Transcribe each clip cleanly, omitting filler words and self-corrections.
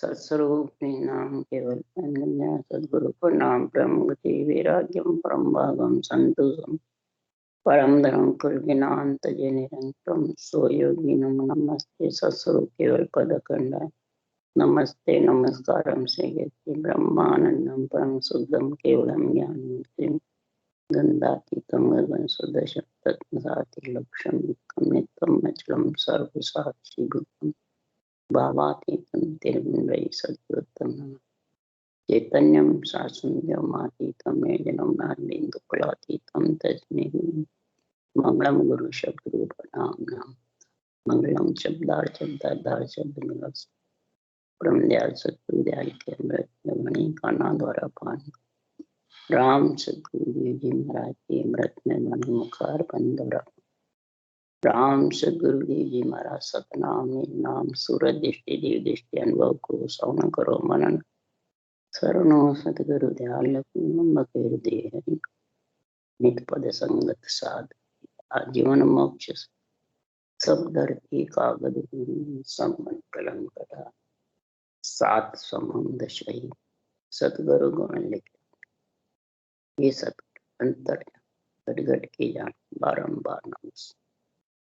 सत्स्वरूप नाम केवल सद्गुरु प्रणाम ब्रह्म गति वैराग्यम परम भागम संतोषम परम धर्म कुर्गिनांत जय निरंतरम सो योगी नमस्ते सत्स्वरूप केवल पद खंडा नमस्ते नमस्कारम से ब्रह्मानंदम परम शुद्धम केवलम ज्ञानमूर्तिम गंधातीतम गगन सुदशम तत्साति लक्ष्यम नित्यम अचलम सर्वसाक्षी भूतम भावातीतम तिरुवंद्रई सद्गुरुतम चैतन्यम शासनव्योमातीतम जन्म नारायणकुलातीतम तस्मै मंगलम गुरु शब्द रूपनाम नाम मंगलम शब्दार शब्द मिलस ब्रह्मदयाल सतगुरुदयाल के अमृत मणि काना द्वारा पान राम सतगुरु जी महाराज के अमृत में मणि मुखार बंदरा राम सदगुरु देव जी महाराज सतनाम नाम सूरज दृष्टि देव दृष्टि अनुभव को सौन करो मनन शरणो सतगुरु दयाल हरि नित पद संगत साध आजीवन मोक्ष सब धरती कागद सब मन कलम कटा सात समंद शही सतगुरु गुण लिखे ये सतगुरु अंतर घट घट की जान बारंबार नमस्कार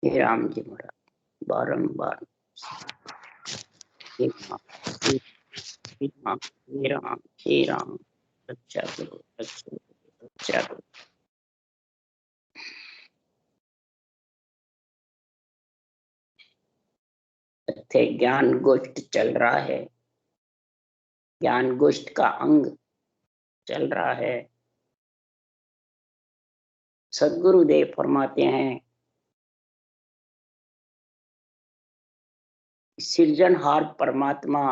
हे राम जी महाराज बारंबार हे राम रक्षा करो रक्षा करो। ज्ञान गोष्ठ चल रहा है, ज्ञान गोष्ठ का अंग चल रहा है। सद्गुरुदेव फरमाते हैं सृजनहार परमात्मा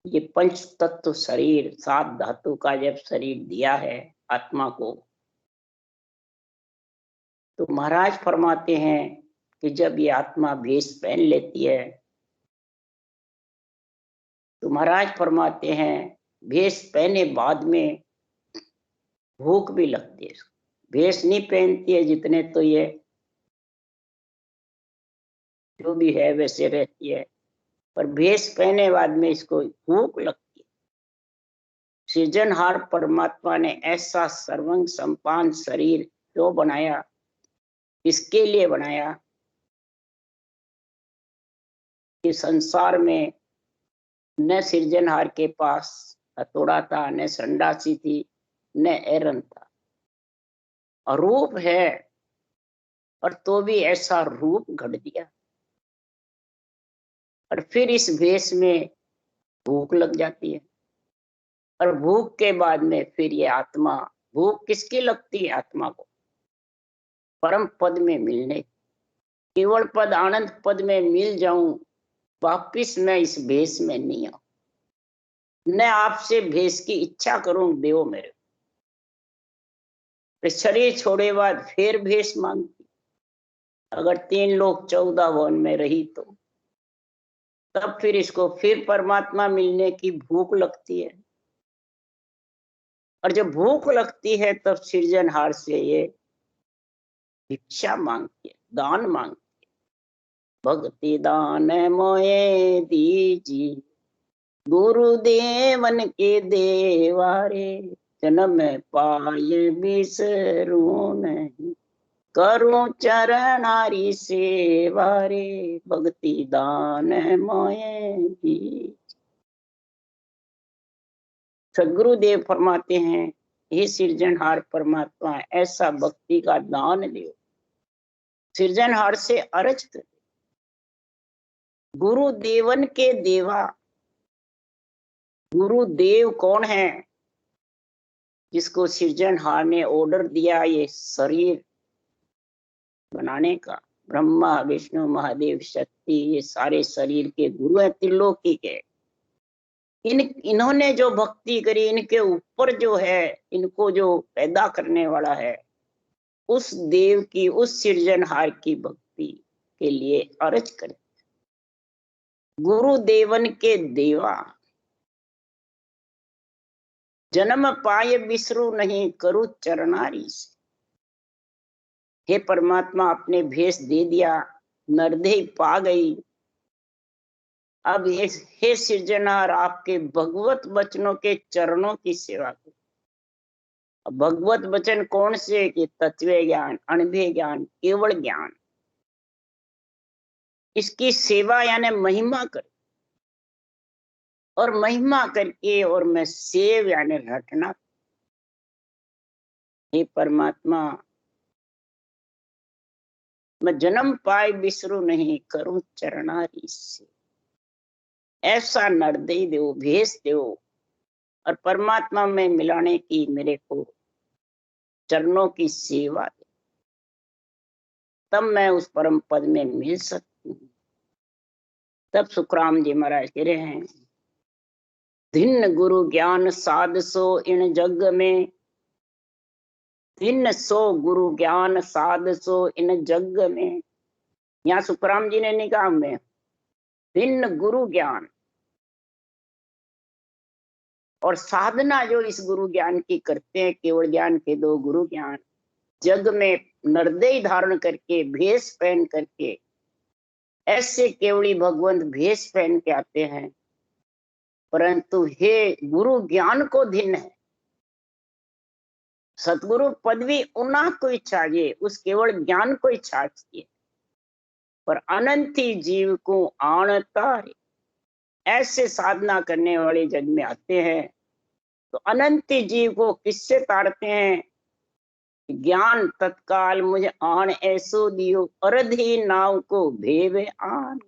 ये पंच तत्व शरीर सात धातु का जब शरीर दिया है आत्मा को, तो महाराज फरमाते हैं कि जब ये आत्मा भेष पहन लेती है तो महाराज फरमाते हैं भेष पहने बाद में भूख भी लगती है। भेष नहीं पहनती है जितने तो ये जो भी है वैसे रहती है, पर भेष पहने बाद में इसको भूख लगती है। सृजनहार परमात्मा ने ऐसा सर्वंग संपान शरीर क्यों बनाया? इसके लिए बनाया कि संसार में न सृजनहार के पास हथौड़ा था, न संडासी थी, न एरन था, अरूप है और तो भी ऐसा रूप घड़ दिया। और फिर इस भेष में भूख लग जाती है और भूख के बाद में फिर ये आत्मा, भूख किसकी लगती है? आत्मा को परम पद में मिलने, केवल पद आनंद पद में मिल जाऊं, वापिस मैं इस भेष में नहीं आऊं, न आपसे भेष की इच्छा करूं, देवो मेरे शरीर छोड़े बाद फिर भेष मांगती। अगर 3 लोग 14 भवन में रही तो तब फिर इसको फिर परमात्मा मिलने की भूख लगती है। और जब भूख लगती है तब सृजनहार से ये भिक्षा मांगती है, दान मांगती है। भक्ति दान मोए दीजी गुरुदेवन के देवारे, जन्म पाए बिसरू नहीं, करूं चरणारी सेवारे, भक्ति दान मोए दीजी। सदगुरुदेव फरमाते हैं हे सृजनहार परमात्मा ऐसा भक्ति का दान दो, सृजनहार से अर्ज कर। गुरुदेवन के देवा, गुरुदेव कौन है? जिसको सृजनहार ने ऑर्डर दिया ये शरीर बनाने का। ब्रह्मा विष्णु महादेव शक्ति ये सारे शरीर के गुरु हैं, त्रिलोकी के। इन्होंने जो भक्ति करी, इनके ऊपर जो है, इनको जो पैदा करने वाला है, उस देव की, उस सृजनहार की भक्ति के लिए अर्ज करें। गुरुदेवन के देवा, जन्म पाए बिसरू नहीं, करूं चरणारी से। हे परमात्मा अपने भेष दे दिया, नरदेह पा गई, अब हे सृजनहार, आपके भगवत वचनों के चरणों की सेवा करो। भगवत वचन कौन से? कि तत्व ज्ञान, अनुभव ज्ञान, केवल ज्ञान, इसकी सेवा यानी महिमा कर, और महिमा करके और मैं सेव यानी रटना। हे परमात्मा, मैं जन्म पाए बिसरू नहीं, करूं चरणारी से। ऐसा नरदय दो, भेज दो, और परमात्मा में मिलाने की मेरे को चरणों की सेवा दे, तब मैं उस परम पद में मिल सकती हूँ। तब सुखराम जी महाराज कह रहे हैं, धिन्न गुरु ज्ञान साध सो इन जग में, धिन्न सो गुरु ज्ञान साध सो इन जग में। यहाँ सुखराम जी ने निकाह में भिन्न गुरु ज्ञान और साधना जो इस गुरु ज्ञान की करते हैं, केवल ज्ञान के दो गुरु ज्ञान, जग में नरदेह धारण करके, भेष पहन करके, ऐसे केवली भगवंत भेष पहन के आते हैं। परंतु हे गुरु ज्ञान को धिन्न है, सतगुरु पदवी उना को चाहिए, उस केवल ज्ञान को चाहिए, पर अनंती जीव को आणता है। ऐसे साधना करने वाले जग में आते हैं तो अनंती जीव को किससे तारते हैं? ज्ञान तत्काल मुझे आन ऐसो दियो, अरधी नाव को भेवे आन।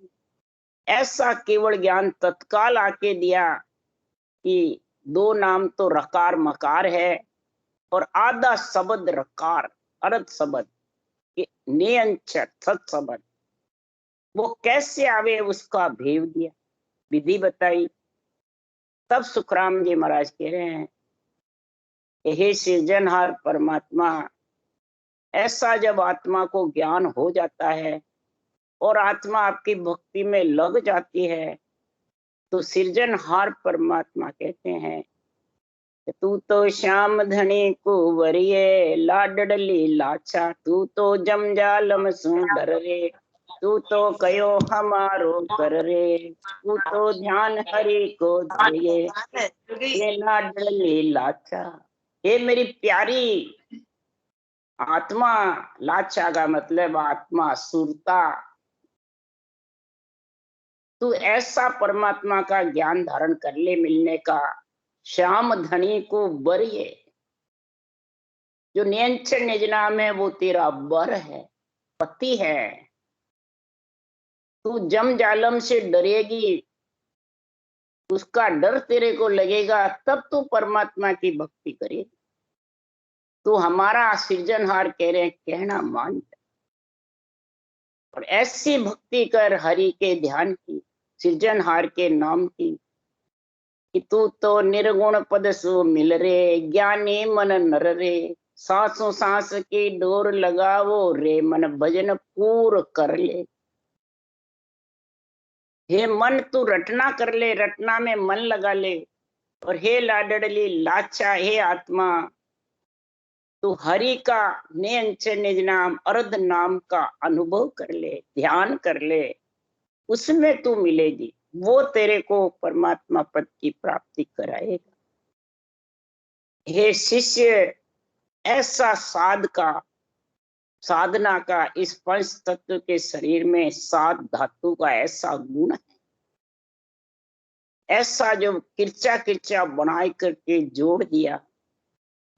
ऐसा केवल ज्ञान तत्काल आके दिया कि दो नाम तो रकार मकार है और आधा शब्द रकार अर्थ शब्द नियंचर सत शब्द, वो कैसे आवे उसका भेव दिया, विधि बताई। तब सुखराम जी महाराज कह रहे हैं, हे सृजनहार परमात्मा, ऐसा जब आत्मा को ज्ञान हो जाता है और आत्मा आपकी भक्ति में लग जाती है, तो सृजनहार परमात्मा कहते हैं, तू तो श्याम धनी को वरिये, लाडली लाचा, तू तो जमजालम सु डर रे, तू तो कयो हमारो कर रे, तू तो ध्यान हरि को दिए, ये लाडली लाचा। ये मेरी प्यारी आत्मा, लाचा का मतलब आत्मा, सुरता, तू ऐसा परमात्मा का ज्ञान धारण कर ले मिलने का। श्याम धनी को बरिए, जो नियंत्रण निज नाम है वो तेरा बर है, पति है। तू जम जालम से डरेगी, उसका डर तेरे को लगेगा, तब तू परमात्मा की भक्ति करेगी। तू हमारा सृजनहार कह रहे, कहना मान जा, और ऐसी भक्ति कर हरि के ध्यान की, सृजनहार के नाम की, कि तू तो निर्गुण पद सो मिल रे, ज्ञानी मन नर रे, सांसों सांस की डोर लगावो रे, मन भजन पूर कर ले। हे मन, तू रटना कर ले, रटना में मन लगा ले। और हे लाडली लाचा, हे आत्मा, तू हरि का नियंच निज नाम अर्ध नाम का अनुभव कर ले, ध्यान कर ले, उसमें तू मिलेगी, वो तेरे को परमात्मा पद की प्राप्ति कराएगा। हे शिष्य, ऐसा साधना का इस पंच तत्व के शरीर में 7 धातु का ऐसा गुण है, ऐसा जो किरचा किरचा बनाई करके जोड़ दिया,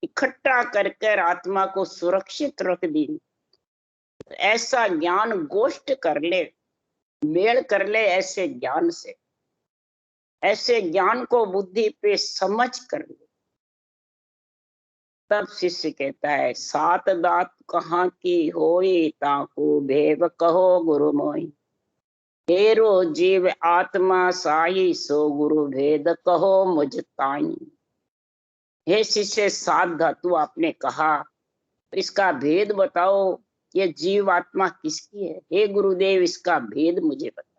इकट्ठा कर कर आत्मा को सुरक्षित रख दी। ऐसा ज्ञान गोष्ठ कर ले, मेल कर ले ऐसे ज्ञान से, ऐसे ज्ञान को बुद्धि पे समझ कर ले। तब शिष्य कहता है, 7 दात कहाँ की होई, ताको भेव कहो गुरु मोई, तेरो जीव आत्मा साई, सो गुरु भेद कहो मुझ ताई। हे शिष्य, 7 धातु आपने कहा, इसका भेद बताओ, ये जीव आत्मा किसकी है? हे गुरुदेव, इसका भेद मुझे बताओ।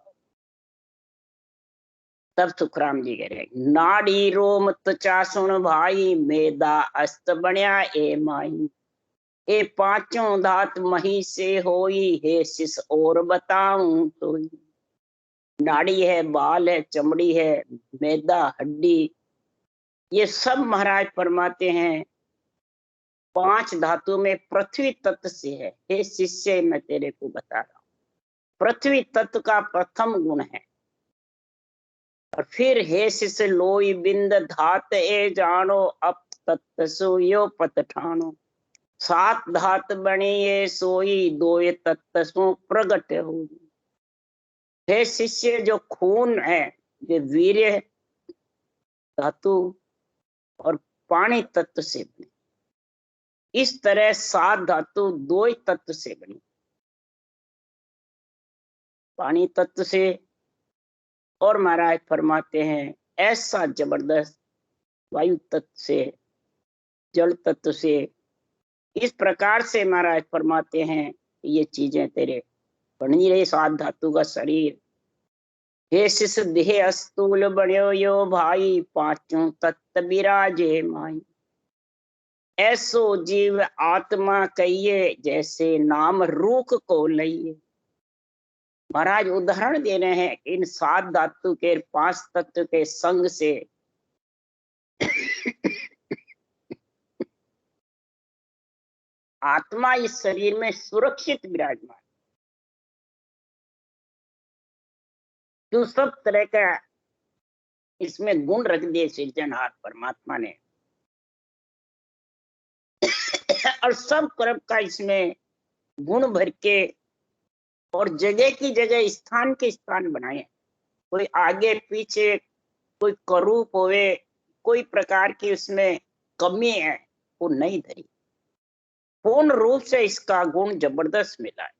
तब सुखराम जी कह रहे, नाड़ी रोम त्वचा सुन भाई, मेदा अस्त बण्या ए माई, ए पांचों धात मही से होई, हे शिष और बताऊं तो। नाड़ी है, बाल है, चमड़ी है, मैदा, हड्डी, ये सब महाराज फरमाते हैं 5 धातु में पृथ्वी तत्व से है। हे शिष्य, मैं तेरे को बता रहा हूं, पृथ्वी तत्व का प्रथम गुण है। और फिर हे शिष्य, लोई बिंद धात ए जानो अप तत्व सोयो पतठानो, 7 धात बने ये सोई दोय तत्व सो प्रगट हो। हे शिष्य, जो खून है, जो वीर्य धातु और पानी तत्व से बने, इस तरह 7 धातु 2 तत्व से बनी, पानी तत्व से। और महाराज फरमाते हैं ऐसा जबरदस्त वायु तत्व से, जल तत्व से, इस प्रकार से महाराज फरमाते हैं ये चीजें तेरे बनी रही, 7 धातु का शरीर। हे शिष्य, देह अस्तूल बण्यो यो भाई, 5 तत्व विराजे माई, ऐसो जीव आत्मा कहिए, जैसे नाम रूख को लइए। महाराज उदाहरण दे रहे हैं इन 7 धातु के 5 तत्व के संग से आत्मा इस शरीर में सुरक्षित विराजमान, जो सब तरह का इसमें गुण रख दिए सृजनहार परमात्मा ने, और सब कर्म का इसमें गुण भर के, और जगह की जगह स्थान के स्थान बनाए, कोई आगे पीछे, कोई करूप होवे, कोई प्रकार की उसमें कमी है वो नहीं धरी, पूर्ण रूप से इसका गुण जबरदस्त मिला है।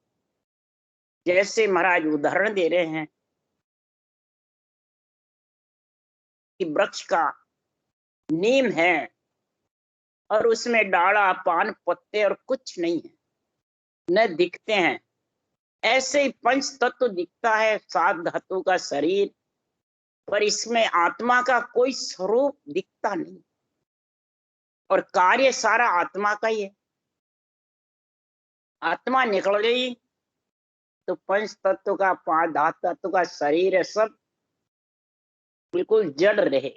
जैसे महाराज उदाहरण दे रहे हैं कि वृक्ष का नीम है और उसमें डाला, पान, पत्ते और कुछ नहीं है, न दिखते हैं, ऐसे ही 5 तत्व दिखता है, 7 धातु का शरीर, पर इसमें आत्मा का कोई स्वरूप दिखता नहीं, और कार्य सारा आत्मा का ही है। आत्मा निकल गई तो 5 तत्व का, 5 धातु तत्व का शरीर है, सब बिल्कुल जड़ रहे।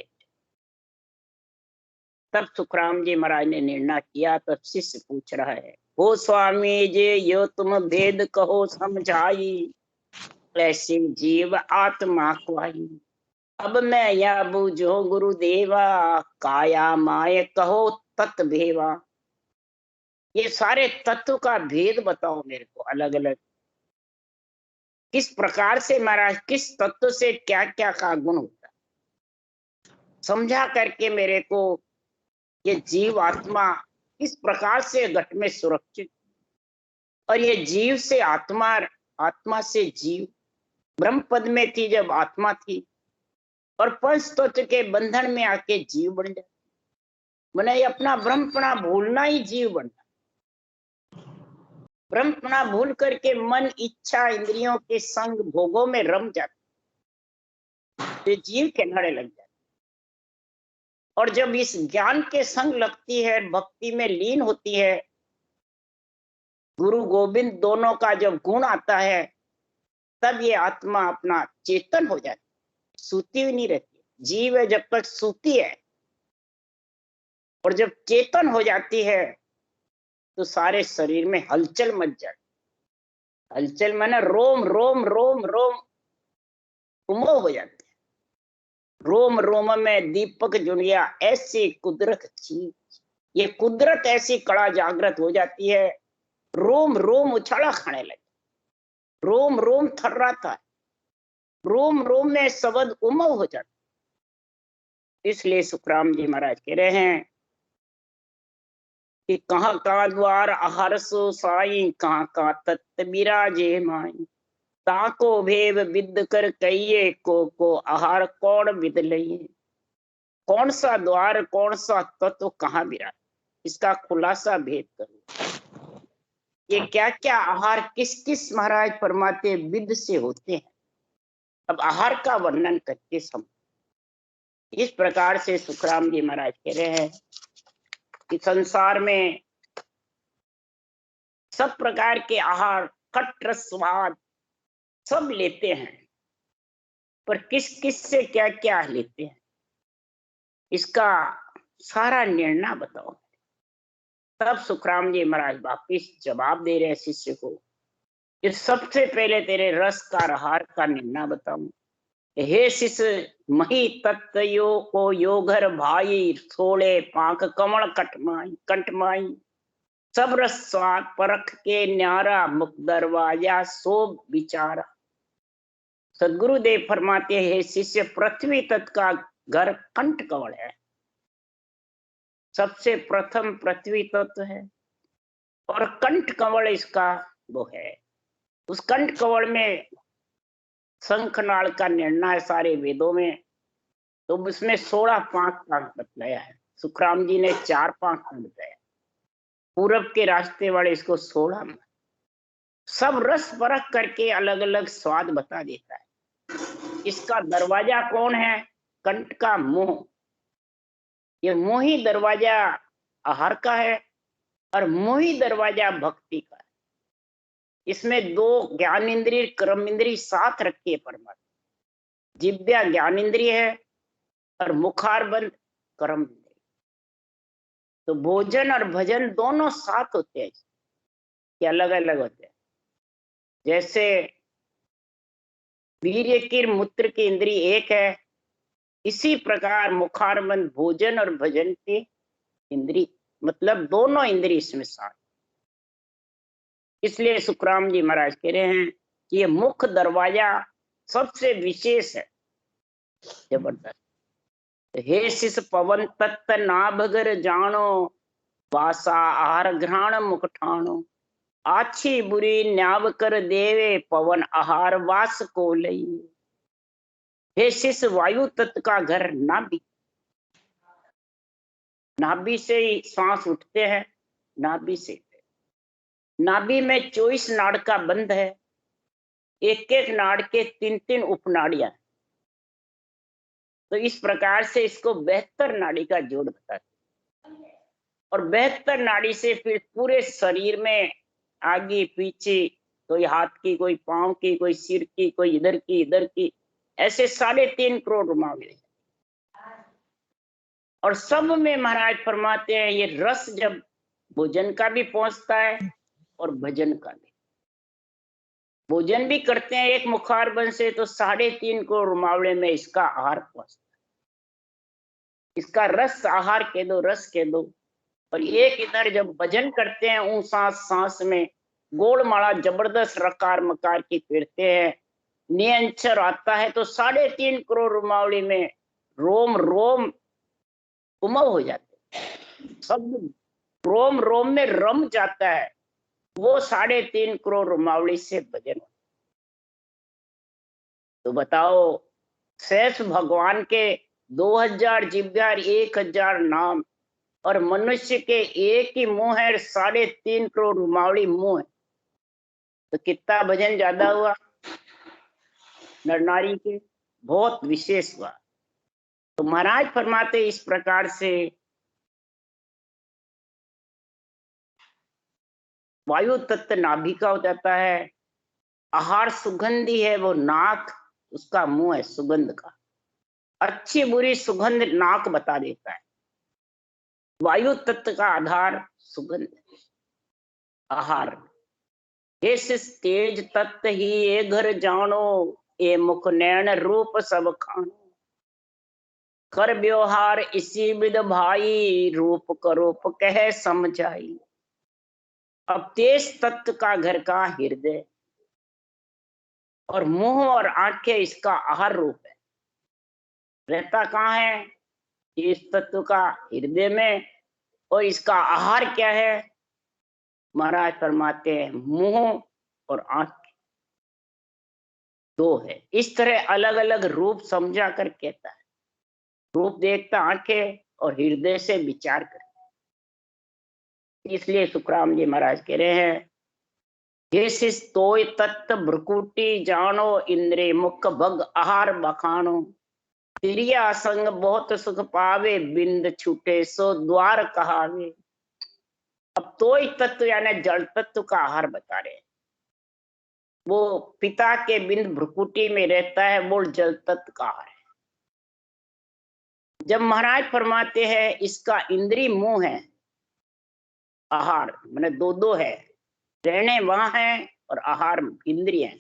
तब सुखराम जी महाराज ने निर्णय किया, तब शिष्य पूछ रहा है, हो स्वामी जी यो तुम भेद कहो समझाई, ऐसे जीव आत्मा ख्वाई, अब मैं यह बूझो गुरुदेवा, काया माय कहो तत्व भेवा। ये सारे तत्व का भेद बताओ मेरे को, अलग अलग किस प्रकार से महाराज, किस तत्व से क्या क्या का गुण होता है, समझा करके मेरे को ये जीव आत्मा किस प्रकार से घट में सुरक्षित, और ये जीव से आत्मा, आत्मा से जीव, ब्रह्म पद में थी जब आत्मा थी, और 5 तत्व के बंधन में आके जीव बन जाए, मैंने अपना ब्रह्मपना भूलना ही जीव बनना, ब्रह्मपना भूल करके मन, इच्छा, इंद्रियों के संग भोगों में रम जाते, तो जीव के नाड़े लग जाते, और जब इस ज्ञान के संग लगती है, भक्ति में लीन होती है, गुरु गोविंद दोनों का जब गुण आता है, तब ये आत्मा अपना चेतन हो जाती, सूती हुई नहीं रहती। जीव है जब तक सूती है, और जब चेतन हो जाती है तो सारे शरीर में हलचल मच जाती, हलचल माने रोम रोम रोम रोम उमो हो जाते हैं, रोम रोम में दीपक जुड़ गया, ऐसी कुदरत चीज, ये कुदरत ऐसी कड़ा जागृत हो जाती है, रोम रोम उछाला खाने लगे, रोम रोम थर्राता है, रोम रोम में शब्द उमव हो जाता। इसलिए सुखराम जी महाराज कह रहे हैं कि कहाँ का द्वार आहार सो साई, कहाँ का तत्व विराजे माई, ताको भेव विद कर कहिए, को आहार कौन विद लइए। कौन सा द्वार, कौन सा तत्व कहाँ विराज, इसका खुलासा भेद करो। ये क्या क्या आहार किस किस महाराज फरमाते विद से होते हैं, अब आहार का वर्णन करके समझ। इस प्रकार से सुखराम जी महाराज कह रहे हैं कि संसार में सब प्रकार के आहार, खट रस स्वाद सब लेते हैं, पर किस किस से क्या क्या लेते हैं, इसका सारा निर्णय बताओ। तब सुखराम जी महाराज वापिस जवाब दे रहे शिष्य को कि सबसे पहले तेरे रस का आहार का निर्णय बताऊं। हे शिष्य, मही तत्यो को योगर भाई, थोड़े पाक कमल कटमाई कंटमाई, सब रस स्वाद परख के न्यारा, मुख दरवाजा सो विचारा। सदगुरुदेव फरमाते हैं, शिष्य, पृथ्वी तत्व का घर कंठ कवल है। सबसे प्रथम पृथ्वी तत्व है और कंठ कवल इसका वो है। उस कंठ कवल में शंखनाल का निर्णय सारे वेदों में, तो उसमें 16 पांच का बतलाया है। सुखराम जी ने 4 पांच का बताया, पूरब के रास्ते वाले इसको 16 में। सब रस परख करके अलग अलग स्वाद बता देता है। इसका दरवाजा कौन है? कंठ का मुंह। ये मुंह ही दरवाजा आहार का है और मुंह ही दरवाजा भक्ति का है। इसमें 2 ज्ञान इंद्रिय कर्म इंद्रिय साथ रखी है परमात्मा। जिब्या ज्ञान इंद्रिय है और मुखारबंद कर्म इंद्रिय। तो भोजन और भजन दोनों साथ होते हैं, कि अलग अलग होते हैं। जैसे वीर्य की मूत्र की इंद्रिय एक है, इसी प्रकार मुखारबंद भोजन और भजन की इंद्रिय, मतलब दोनों इंद्रिय इसमें साथ। इसलिए सुखराम जी महाराज कह रहे हैं कि ये मुख दरवाजा सबसे विशेष है, जबरदस्त। हे शिष पवन तत्व नाभगर जानो, वासा आहार घ्राण मुख ठाणो, आछी बुरी न्याव कर देवे, पवन आहार वास को लई। हे शिष, वायु तत्व का घर नाभि। नाभि से ही सांस उठते हैं, नाभि से। नाभि में 24 नाड़ का बंध है, एक एक नाड़ के 3-3 उपनाड़ियां। तो इस प्रकार से इसको 72 नाड़ी का जोड़ बताते हैं। और 72 नाड़ी से फिर पूरे शरीर में आगे पीछे, कोई हाथ की, कोई पांव की, कोई सिर की, कोई इधर की, ऐसे 3.5 करोड़ रुमावले। और सब में महाराज फरमाते हैं ये रस जब भोजन का भी पहुंचता है और भजन का भी। भोजन भी करते हैं एक मुखारबंद से, तो 3.5 करोड़ रुमावले में इसका आहार पहुंचता है। इसका रस आहार कह दो, रस कह दो। और एक इधर जब भजन करते हैं, ऊं सांस सांस में गोलमाला जबरदस्त रकार मकार की फिरते हैं, नियंचर आता है, तो 3.5 करोड़ रुमावली में रोम रोम उमव हो जाते हैं। सब रोम रोम में रम जाता है। वो 3.5 करोड़ रुमावली से भजन। तो बताओ, शेष भगवान के 2000 जिब्या, 1000 नाम, और मनुष्य के एक ही मुंह है, 3.5 करोड़ रुमावली मुंह है। तो कितना भजन ज्यादा हुआ नर नारी के? बहुत विशेष हुआ। तो महाराज फरमाते इस प्रकार से वायु तत्व नाभि का हो जाता है। आहार सुगंधी है, वो नाक उसका मुंह है सुगंध का। अच्छी बुरी सुगंध नाक बता देता है। वायु तत्व का आधार सुगंध, आहार। इस तेज तत्व ही ये घर जानो, ये मुख नैन रूप सब खानो, कर व्यवहार इसी विध भाई, रूप करूप कह समझाई। अब तेज तत्व का घर का हृदय, और मुंह और आंखें इसका आहार रूप है। रहता कहाँ है? इस तत्व का हृदय में। और इसका आहार क्या है? महाराज फरमाते हैं मुंह और आंख दो है। इस तरह अलग अलग रूप समझा कर कहता है। रूप देखता आंखें और हृदय से विचार कर। इसलिए सुखराम जी महाराज कह रहे हैं, ये शिष तोय तत्व भ्रकुटी जानो, इंद्रिय मुख भग आहार बखानो, तिरिया संग बहुत सुख पावे, बिंद छूटे सो द्वार कहावे। अब तोय तत्व यानी जल तत्व का आहार बता रहे हैं। वो पिता के बिंद भ्रुकुटी में रहता है, वो जल तत्व का आहार है। जब महाराज फरमाते हैं इसका इंद्री मुंह है, आहार मैंने दो दो है, रहने वहां है और आहार इंद्रिय है।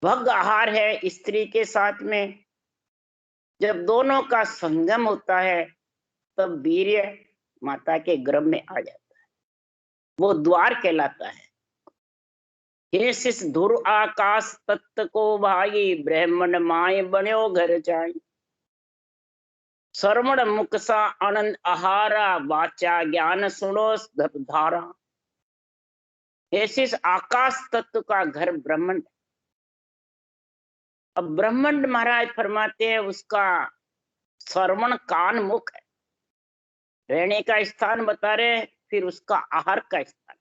भग आहार है स्त्री के साथ में, जब दोनों का संगम होता है तब वीर्य माता के गर्भ में आ जाता है, वो द्वार कहलाता है। हे शिष धुर आकाश तत्व को भाई, ब्राह्मण माय बन्यो घर जाई। श्रवण मुख सा आनंद आहारा, वाचा ज्ञान सुनो धारा। हे शिष आकाश तत्व का घर ब्रह्मांड। अब ब्रह्मांड महाराज फरमाते हैं उसका श्रवण कान मुख है, रहने का स्थान बता रहे, फिर उसका आहार का स्थान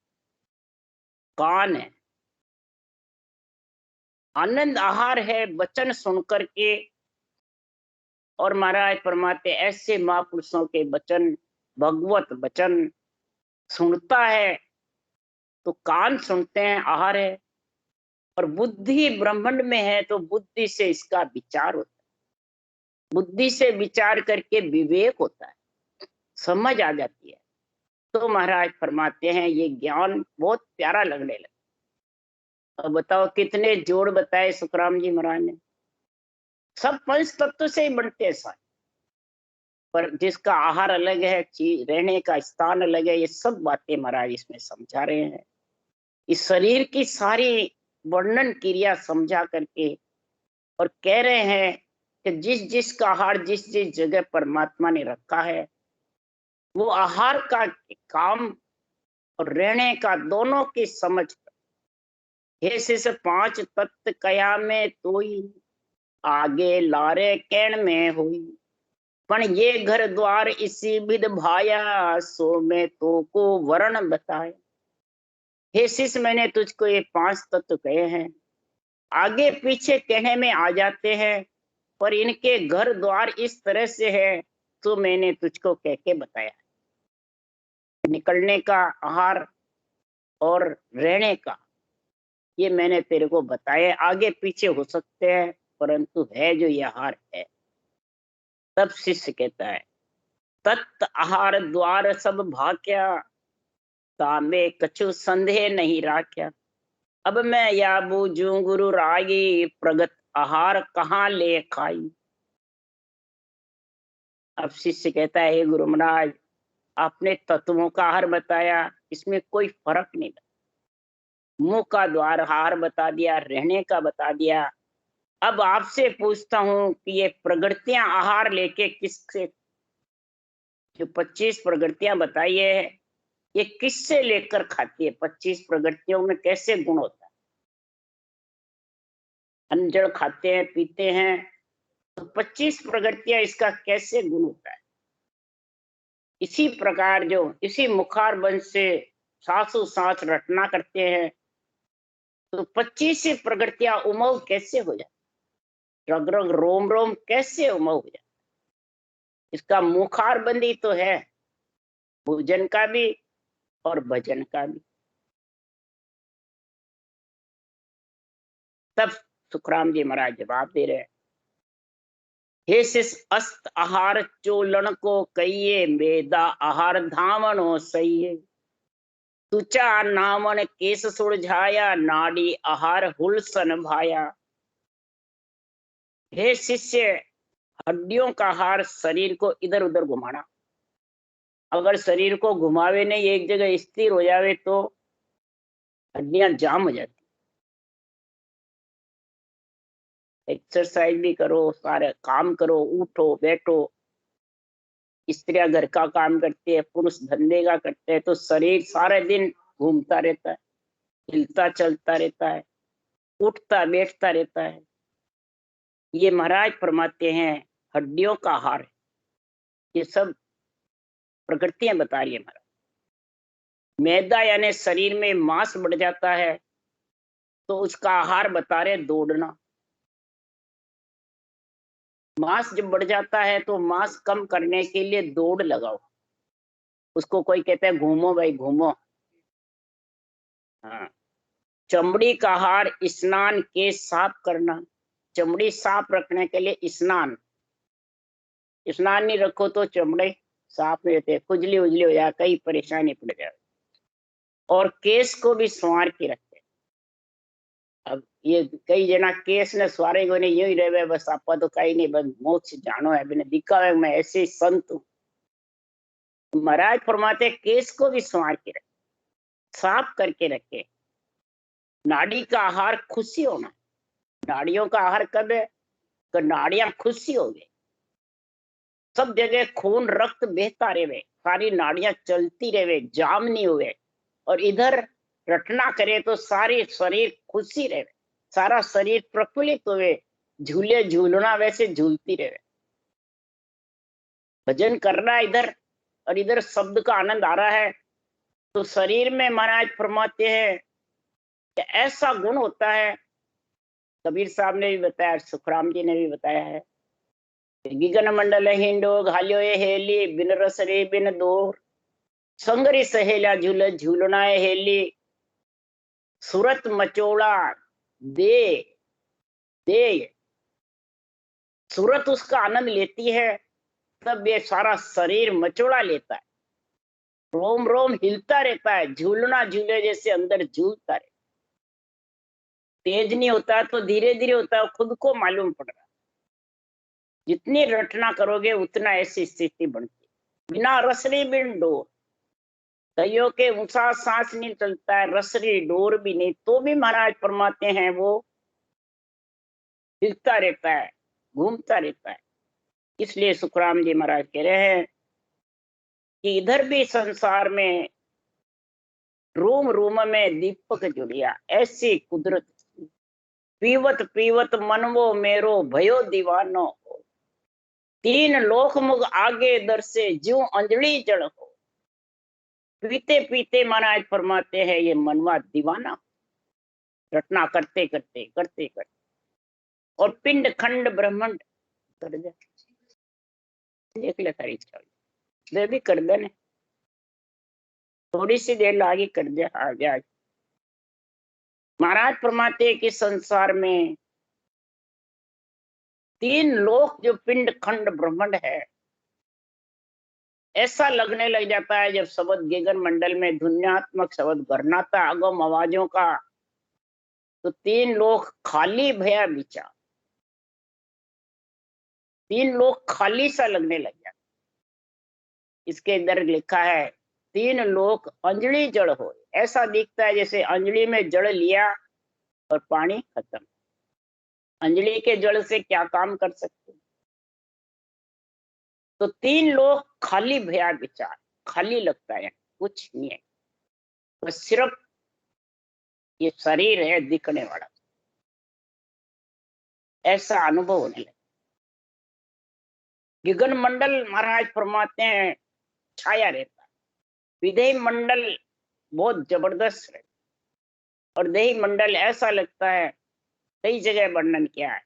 कान है। आनंद आहार है वचन सुनकर के, और महाराज फरमाते ऐसे महापुरुषों के वचन, भगवत वचन सुनता है तो कान सुनते हैं, आहार है। और बुद्धि ब्रह्मांड में है तो बुद्धि से इसका विचार होता है, बुद्धि से विचार करके विवेक होता है, समझ आ जाती है। तो महाराज फरमाते हैं ये ज्ञान बहुत प्यारा लगने लगा। अब बताओ कितने जोड़ बताए सुखराम जी महाराज ने। सब पंच तत्व से ही बनते हैं सारे, पर जिसका आहार अलग है, चीज रहने का स्थान अलग है, ये सब बातें महाराज इसमें समझा रहे हैं। इस शरीर की सारी वर्णन क्रिया समझा करके और कह रहे हैं कि जिस जिस का आहार जिस जिस जगह परमात्मा ने रखा है, वो आहार का काम और रहने का दोनों की समझ। हे शिष्य पांच तत्व कया में तोई, आगे लारे कैण में हुई। पण ये घर द्वार इसी विध भाया, सो में तो को वर्ण बताए। हे शिष्य मैंने तुझको ये पांच तत्व कहे हैं, आगे पीछे कहने में आ जाते हैं, पर इनके घर द्वार इस तरह से है तो मैंने तुझको कह के बताया। निकलने का आहार और रहने का ये मैंने तेरे को बताया, आगे पीछे हो सकते हैं परंतु है जो ये आहार है। तब शिष्य कहता है तत् आहार द्वार सब भाक्या, तामे कछु संदेह नहीं राख्या। अब मैं या बूझू गुरु रागी, प्रगत आहार कहाँ ले खाई। अब शिष्य कहता है हे गुरु महाराज आपने तत्वों का आहार बताया, इसमें कोई फर्क नहीं था। मुंह का द्वार आहार बता दिया, रहने का बता दिया। अब आपसे पूछता हूं कि ये प्रगतियां आहार लेके किससे, जो 25 प्रगतियां बताई है ये किससे लेकर खाती है? 25 प्रगतियों में कैसे गुण होता है? अंजड़ खाते हैं पीते हैं तो 25 प्रगतियां इसका कैसे गुण होता है? इसी प्रकार जो इसी मुखार वंश से सासु सास रटना करते हैं तो 25 प्रगतियां उमव कैसे हो जाती, रग रग रोम रोम कैसे उमव हो जाती? इसका मुखार बंदी तो है भोजन का भी और भजन का भी। तब सुखराम जी महाराज जवाब दे रहे हैं हे शिष अस्त आहार चोलन को कहिए, मेदा आहार धामनो सही है। तुचा नामन केस सुरझाया, नाड़ी आहार हुलसन भाया। हे शिष्य हड्डियों का आहार शरीर को इधर उधर घुमाना, अगर शरीर को घुमावे नहीं एक जगह स्थिर हो जावे तो हड्डियां जाम हो जाती। एक्सरसाइज भी करो, सारे काम करो, उठो बैठो, स्त्रियां घर का काम करती है, पुरुष धंधे का करते हैं, तो शरीर सारे दिन घूमता रहता है, हिलता चलता रहता है, उठता बैठता रहता है। ये महाराज फरमाते हैं हड्डियों का आहार है। ये सब प्रकृतियां बता रही है महाराज। मैदा यानी शरीर में मांस बढ़ जाता है तो उसका आहार बता रहे दौड़ना। मांस जब बढ़ जाता है तो मांस कम करने के लिए दौड़ लगाओ, उसको कोई कहता है घूमो भाई घूमो। हाँ, चमड़ी का हार, स्नान, केस साफ करना। चमड़ी साफ रखने के लिए स्नान नहीं रखो तो चमड़े साफ नहीं रहते, खुजली उजली हो जाए, कई परेशानी पड़ जाए। और केस को भी संवार के रखते। अब ये कई जना केस ने सवारे को यूं ही रहे, बस आपा तो कहीं नहीं, बस मोक्ष जानो है, बिना दिखावे मैं ऐसे संत हूं। महाराज फरमाते केस को भी संवार के रखे, साफ करके रखे। नाड़ी का आहार खुशी होना। नाड़ियों का आहार कब है? तो नाड़ियां खुशी हो गई, सब जगह खून रक्त बहता रहे, सारी नाड़ियां चलती रहे, जाम नहीं हुए। और इधर रटना करे तो सारी शरीर खुशी रहे, सारा शरीर प्रफुल्लित हुए, झूले झूलना वैसे झूलती रहे। भजन करना इधर और इधर शब्द का आनंद आ रहा है, तो शरीर में महाराज फरमाते हैं कि ऐसा गुण होता है। कबीर साहब ने भी बताया, सुखराम जी ने भी बताया है, गिगन मंडल हिंडो घालियो हेली, बिन रस रे बिन दूर, संगरी सहेला झूल झूलना हेली, सूरत मचोड़ा दे दे। सूरत उसका आनंद लेती है, तब ये सारा शरीर मचोड़ा लेता है, रोम रोम हिलता रहता है, झूलना झूले जैसे अंदर झूलता रहे। तेज नहीं होता तो धीरे धीरे होता है, खुद को मालूम पड़ रहा है। जितनी रटना करोगे उतना ऐसी स्थिति बनती है। बिना रसरी बिन डोर, कईयों के ऊंचा सांस नहीं चलता है, रसरी डोर भी नहीं, तो भी महाराज फरमाते हैं वो हिलता रहता है, घूमता रहता है। इसलिए सुखराम जी महाराज कह रहे हैं कि इधर भी संसार में रूम रूम में दीपक जुड़िया, ऐसी कुदरत। पीवत पीवत मनवो मेरो भयो दीवानो, तीन लोक मुग आगे दर से ज्यों अंजलि जड़ हो। पीते पीते महाराज फरमाते हैं ये मनवा दीवाना, रटना करते करते करते करते। और पिंड खंड ब्रह्मांड कर दे, देख ले तारी इच्छा दे भी कर दे, थोड़ी सी देर लागी कर दे, आ गया। महाराज फरमाते कि संसार में तीन लोक जो पिंड खंड ब्रह्मांड है, ऐसा लगने लग जाता है जब शब्द गेगन मंडल में धुन्यात्मक शब्द गरनाता अगम आवाजों का, तो तीन लोक खाली भया बिचा, तीन लोक खाली सा लगने लग जाता। इसके इधर लिखा है तीन लोक अंजलि जड़ हो, ऐसा दिखता है जैसे अंजलि में जड़ लिया और पानी खत्म। अंजलि के जड़ से क्या काम कर सकते? तो तीन लोग खाली भया विचार, खाली लगता है, कुछ नहीं है, बस सिर्फ ये शरीर है दिखने वाला, ऐसा अनुभव होने लगा। गगन मंडल महाराज फरमाते हैं छाया रहता है, विदेही मंडल बहुत जबरदस्त रहता, और देही मंडल ऐसा लगता है, कई जगह वर्णन किया है,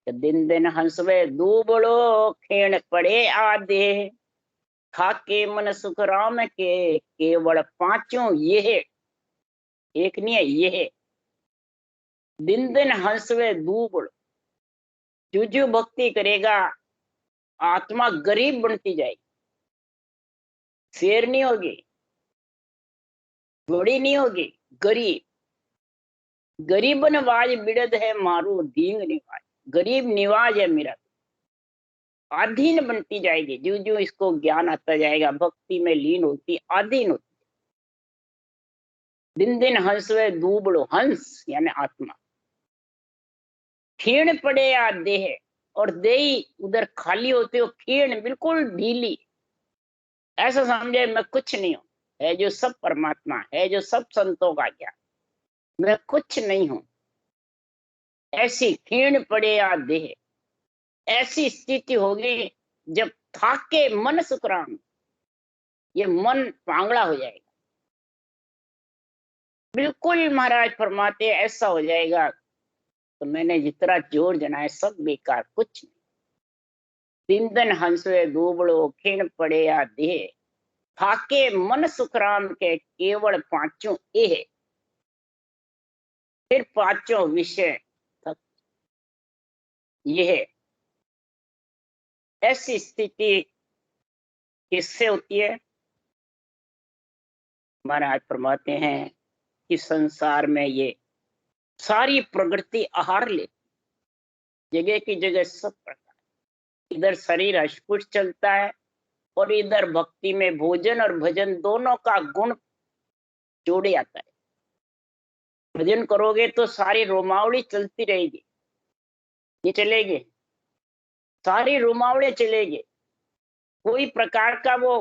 दिन दिन हंसवे दूबड़ो खेण पड़े आधे, खाके मन सुख राम के केवल पांचों ये है, एक नहीं है ये है। दिन दिन हंसवे दूबड़, जो भक्ति करेगा आत्मा गरीब बनती जाएगी, शेर नहीं होगी, घोड़ी नहीं होगी, गरीब। गरीब नवाज बिड़द है मारू दींग निवाज, गरीब निवाज है मेरा, अधीन बनती जाएगी। जो जो इसको ज्ञान आता जाएगा, भक्ति में लीन होती, अधीन होती। दिन दिन हंसवे दूबड़ो, हंस यानी आत्मा, खीण पड़े या देह, और देही उधर खाली होते हो, खीण बिल्कुल ढीली, ऐसा समझे मैं कुछ नहीं हूं, है जो सब परमात्मा है, जो सब संतों का ज्ञान, मैं कुछ नहीं हूं। ऐसी खीण पड़े या देह, ऐसी स्थिति होगी जब थाके मन सुखराम, ये मन पांगड़ा हो जाएगा, बिल्कुल महाराज फरमाते ऐसा हो जाएगा, तो मैंने जितना जोर जनाए सब बेकार, कुछ नहीं। दिन दिन हंसवे दूबड़ो खीण पड़े या देह, थाके मन सुखराम के केवल पांचों ए है। फिर पांचों विषय तक। यह ऐसी स्थिति किससे होती है? महाराज फरमाते हैं कि संसार में ये सारी प्रकृति आहार ले, जगह की जगह सब प्रकार। इधर शरीर अशपुष चलता है और इधर भक्ति में भोजन और भजन दोनों का गुण जोड़े आता है। भजन करोगे तो सारी रोमावली चलती रहेगी, ये चलेगी, सारी रोमावली चलेगी, कोई प्रकार का वो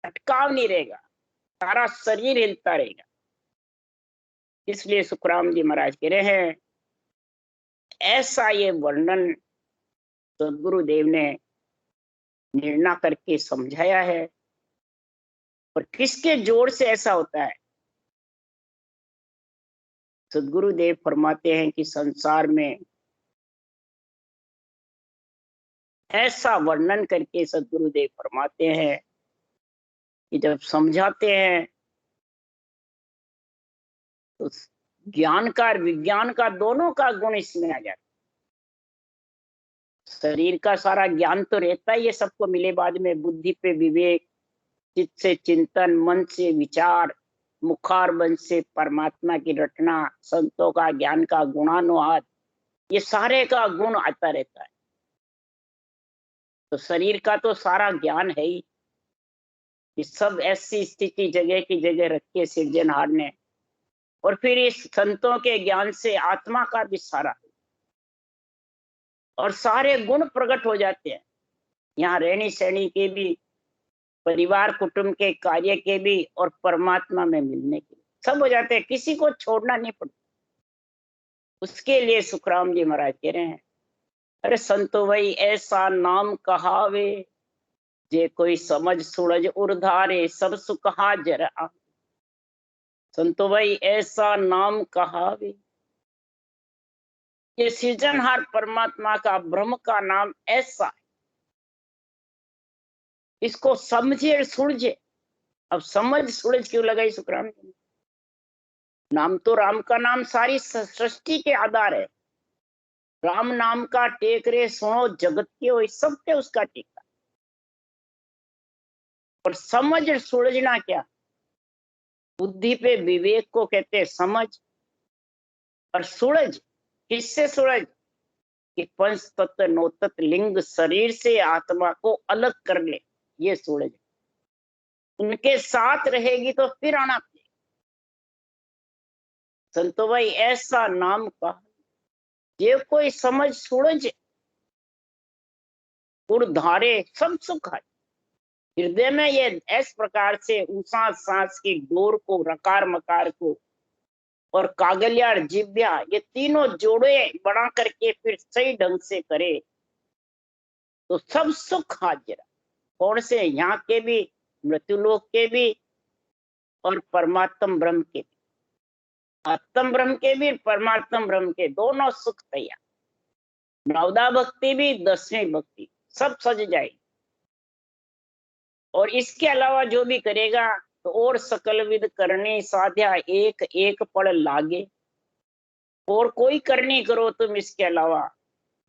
अटकाव नहीं रहेगा, सारा शरीर हिलता रहेगा। इसलिए सुखराम जी महाराज कह रहे हैं, ऐसा ये वर्णन सदगुरुदेव ने निर्णय करके समझाया है। और किसके जोड़ से ऐसा होता है? सदगुरुदेव फरमाते हैं कि संसार में ऐसा वर्णन करके सदगुरुदेव फरमाते हैं कि जब समझाते हैं तो ज्ञान का और विज्ञान का दोनों का गुण इसमें आ जाता है। शरीर का सारा ज्ञान तो रहता ही है, सबको मिले बाद में। बुद्धि पे विवेक, चित्त से चिंतन, मन से विचार, मुखारबंद से परमात्मा की रटना, संतों का ज्ञान का गुणानुवाद, ये सारे का गुण आता रहता है। तो शरीर का तो सारा ज्ञान है ही। ये सब ऐसी स्थिति जगह की जगह रखी सिरजनहार ने। और फिर इस संतों के ज्ञान से आत्मा का भी सारा है और सारे गुण प्रकट हो जाते हैं। यहाँ रहनी सहनी के भी, परिवार कुटुंब के, कार्य के भी और परमात्मा में मिलने के सब हो जाते हैं, किसी को छोड़ना नहीं पड़ता। उसके लिए सुखराम जी महाराज कह रहे हैं, अरे संतो भाई ऐसा नाम कहावे, जे कोई समझ सूरज उर्धारे, सब सुख हाजर आ। संतो भाई ऐसा नाम कहावे, ये सृजनहार परमात्मा का, ब्रह्म का नाम ऐसा है, इसको समझे और सुलझे। अब समझ सुलझ क्यों लगाई सुखराम जी ने? नाम तो राम का नाम सारी सृष्टि के आधार है। राम नाम का टेक रे सुनो जगत के हो, सब पे उसका टेका। और समझ और सुलझना क्या? बुद्धि पे विवेक को कहते हैं समझ। और सुलझ किससे सुलझ? कि पंच तत्व नौ तत्व लिंग शरीर से आत्मा को अलग कर ले, ये सुलझ। उनके साथ रहेगी तो फिर आना। संतो भाई ऐसा नाम का, ये कोई समझ सुलझ उर्धारे, सब सुख है। हृदय में ये इस प्रकार से ऊषा सांस की डोर को, रकार मकार को और कागलिया और जिव्या, ये तीनों जोड़े बना करके फिर सही ढंग से करे तो सब सुख हाजिर। कौन से? यहाँ के भी, मृत्युलोक के भी और परमात्म ब्रह्म के भी। आत्म ब्रह्म के भी, परमात्म ब्रह्म के, दोनों सुख तैयार। नवदा भक्ति भी, 10वीं भक्ति, सब सज जाएगी। और इसके अलावा जो भी करेगा तो और सकल विद करनी साध्या, एक एक पड़ लागे। और कोई करनी करो तुम इसके अलावा,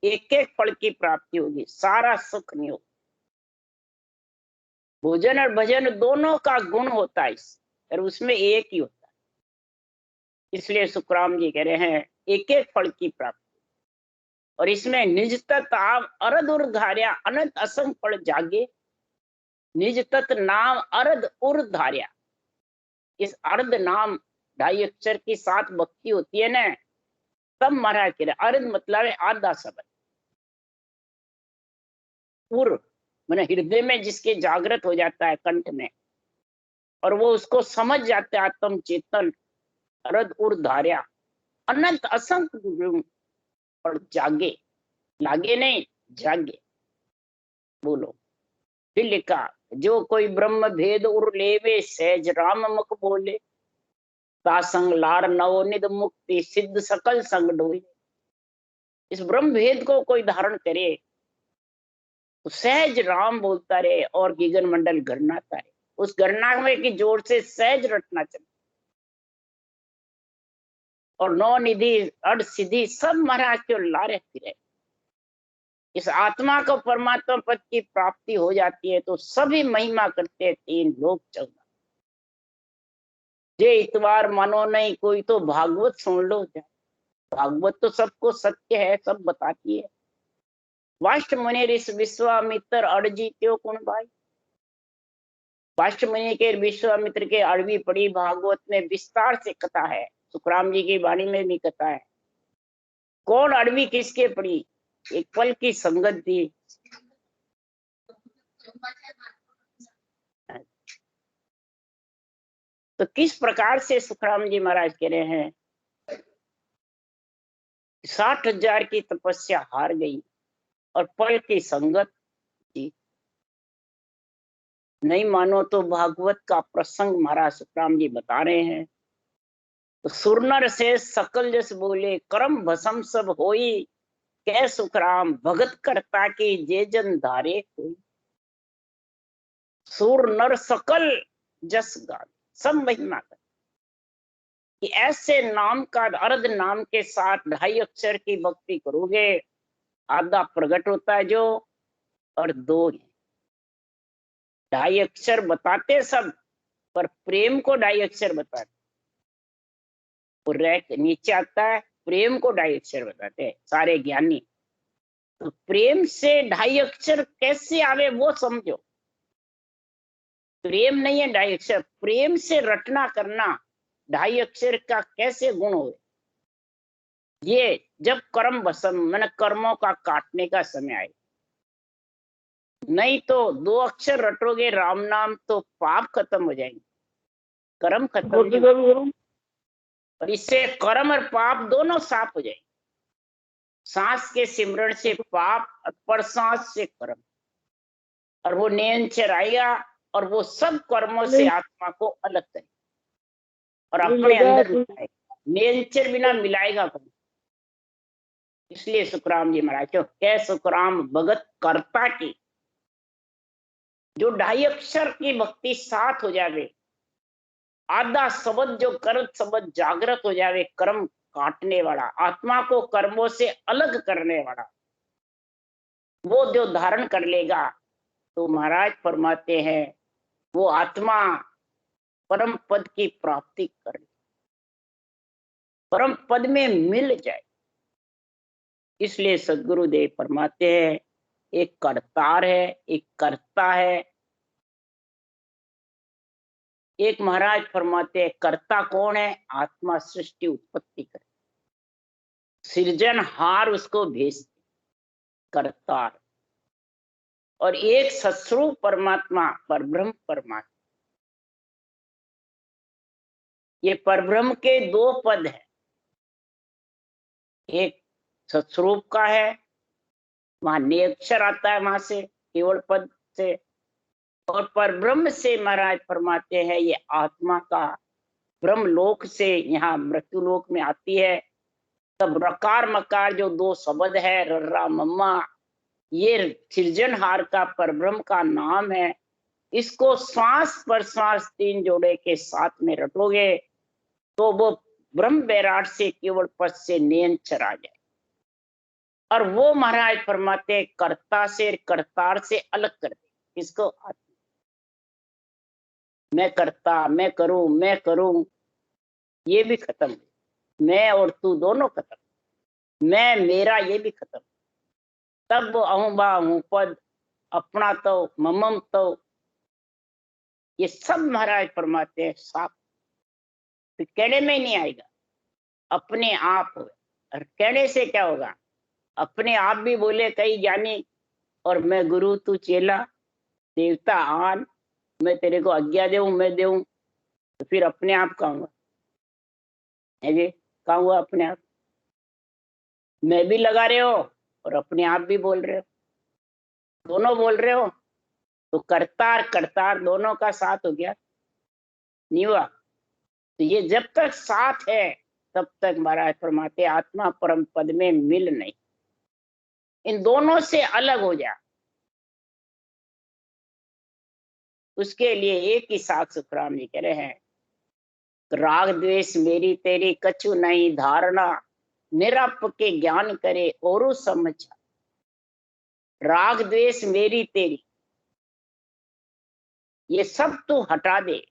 एक एक फल की प्राप्ति होगी, सारा सुख नहीं होगा। भोजन और भजन दोनों का गुण होता है और उसमें एक ही होता है। इसलिए सुखराम जी कह रहे हैं एक एक फल की प्राप्ति। और इसमें निज तत् अर्ध उर्धार्या, अनंत असंग फल जागे। निज तत् नाम अर्ध उर्धार्या, इस अर्ध नाम 2.5 अक्षर की 7 भक्ति होती है ना, तब महाराज कह रहे अर्ध मतलब है आधा शब्द। पूर्व मैंने हृदय में जिसके जागृत हो जाता है कंठ में, और वो उसको समझ जाते हैं आत्म चेतन, अर्ध उर्धार्या, अनंत असंख्य गुण और जागे, लागे नहीं जागे। बोलो। फिर लिखा, जो कोई ब्रह्म भेद उर लेवे, सहज राम मुख बोले, तासंग लाड़ नवनिध मुक्ति, सिद्ध सकल संग डोले। इस ब्रह्म भेद को कोई धारण करे तो सहज राम बोलता रहे और गीगन मंडल गणनाता रहे। उस गणना में की जोर से सहज रटना चाहिए। और नौ निधि अड़ सिद्धि सब महाराज के लारे फिरे। इस आत्मा को परमात्मा पद की प्राप्ति हो जाती है तो सभी महिमा करते हैं 3 लोक 14। जे इतवार मानो नहीं कोई तो भागवत सुन लो। भागवत तो सबको सत्य है, सब बताती है। वाष्ट मुनि ऋषि विश्वामित्र अड़जी क्यों कौन भाई। वाष्ट मुनि के विश्वामित्र के अड़वी पड़ी भागवत में विस्तार से कथा है, सुखराम जी की वाणी में भी कथा है। कौन अड़वी किसके पड़ी, एक पल की संगत थी। तो किस प्रकार से सुखराम जी महाराज कह रहे हैं 60,000 की तपस्या हार गई और पल की संगत थी। नहीं मानो तो भागवत का प्रसंग महाराज सुखराम जी बता रहे हैं। तो सुरनर से सकल जस बोले कर्म भसम सब होई, कै सुखराम भगत करता की जे जन धारे कोई। सुर नर सकल जस गान सब महिमा कर कि ऐसे नाम का अर्ध नाम के साथ 2.5 अक्षर की भक्ति करोगे, आधा प्रकट होता है जो और 2 2.5 अक्षर बताते सब, पर प्रेम को 2.5 अक्षर बताते। और रैक नीचे आता है प्रेम को 2.5 अक्षर बताते हैं सारे ज्ञानी। तो प्रेम से 2.5 अक्षर कैसे आवे वो समझो। प्रेम नहीं है 2.5 अक्षर, प्रेम से रटना करना 2.5 अक्षर का कैसे गुण हो। ये जब कर्म भस्म मैंने कर्मों का काटने का समय आए, नहीं तो 2 अक्षर रटोगे राम नाम तो पाप खत्म हो जाएंगे, कर्म खत्म नहीं होगा। और इससे कर्म और पाप दोनों साफ हो जाएंगे। सांस के सिमरण से पाप और पर सांस से कर्म, और वो नियंत्रण आएगा और वो सब कर्मों से आत्मा को अलग करेगा और अपने अंदर मिलाएगा। नियंत्रण बिना मिलाएगा कभी। इसलिए सुखराम जी महाराज क्यों कै सुखराम भगत कर्ता की, जो 2.5 अक्षर की भक्ति साथ हो जावे, आधा शब्द जो कर शब्द जागृत हो जावे, कर्म काटने वाला, आत्मा को कर्मों से अलग करने वाला, वो जो धारण कर लेगा तो महाराज फरमाते हैं वो आत्मा परम पद की प्राप्ति कर, परम पद में मिल जाए। इसलिए सदगुरुदेव फरमाते हैं एक कर्तार है, एक कर्ता है। एक महाराज फरमाते हैं कर्ता कौन है, आत्मा सृष्टि उत्पत्ति करे, सृजनहार उसको भेजते कर्तार। और एक सस्वरूप परमात्मा परब्रह्म परमात्मा, ये परब्रह्म के 2 पद हैं। एक सस्वरूप का है, वहां नियक्षर आता है, वहां से केवल पद से। और परब्रह्म से महाराज फरमाते हैं ये आत्मा का ब्रह्म लोक से यहाँ मृत्यु लोक में आती है। तब रकार मकार जो 2 शब्द है रर्रा मम्मा, ये सृजनहार का परब्रह्म का नाम है। इसको श्वास पर श्वास 3 जोड़े के साथ में रटोगे तो वो ब्रह्म बैराट से केवल पद से नियंत्रण आ जाए। और वो महाराज फरमाते कर्ता से कर्तार से अलग कर दे। इसको मैं करता, मैं करूं ये भी खत्म, मैं और तू दोनों खत्म, मैं मेरा ये भी खत्म। तब अहूं बा हूं पद अपना तो ममम तो, ये सब महाराज फरमाते हैं साफ। तो कहने में नहीं आएगा, अपने आप हो। और कहने से क्या होगा, अपने आप भी बोले कई ज्ञानी और मैं गुरु तू चेला, देवता आन, मैं तेरे को आज्ञा देऊं मैं देऊं, तो फिर अपने आप कहूंगा जी, कहूंगा अपने आप। मैं भी लगा रहे हो और अपने आप भी बोल रहे हो, दोनों बोल रहे हो, तो करतार करतार दोनों का साथ हो गया, नहीं हुआ। तो ये जब तक साथ है तब तक महाराज फरमाते आत्मा परम पद में मिल नहीं, इन दोनों से अलग हो जा। उसके लिए एक ही साथ सुखराम जी कह रहे हैं राग द्वेष मेरी तेरी कछु नहीं धारणा, निरप के ज्ञान करे औरु समझ। राग द्वेष मेरी तेरी ये सब तू हटा दे,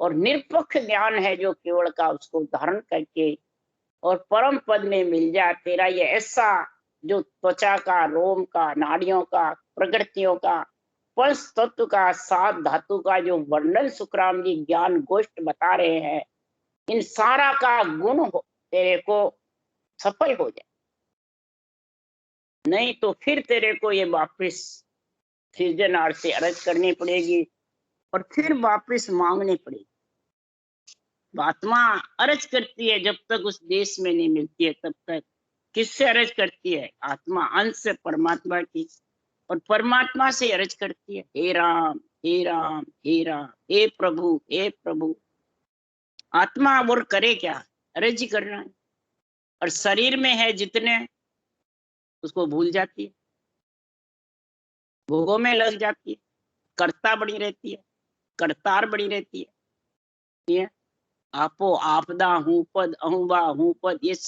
और निरपक्ष ज्ञान है जो केवल का, उसको धारण करके और परम पद में मिल जाए। तेरा ये ऐसा जो त्वचा का, रोम का, नाड़ियों का, प्रकृतियों का, पंच तत्व का, सात धातु का जो वर्णन सुखराम जी ज्ञान गोष्ठ बता रहे हैं, इन सारा का गुण हो तेरे को सफल हो जाए। नहीं तो फिर तेरे को ये वापिस सृजनहार से अर्ज करनी पड़ेगी और फिर वापिस मांगनी पड़ेगी। आत्मा अर्ज करती है जब तक उस देश में नहीं मिलती है, तब तक किससे अर्ज करती है? आत्मा अंश से परमात्मा की, और परमात्मा से अर्ज करती है, हे राम हे राम हे राम, हे प्रभु हे प्रभु। आत्मा और करे क्या? अर्ज ही करना है। और शरीर में है जितने, उसको भूल जाती है, भोगों में लग जाती है, कर्ता बनी रहती है, करतार बनी रहती है। आपो आपदा हूं पद अहुबा हूं पद, ये सब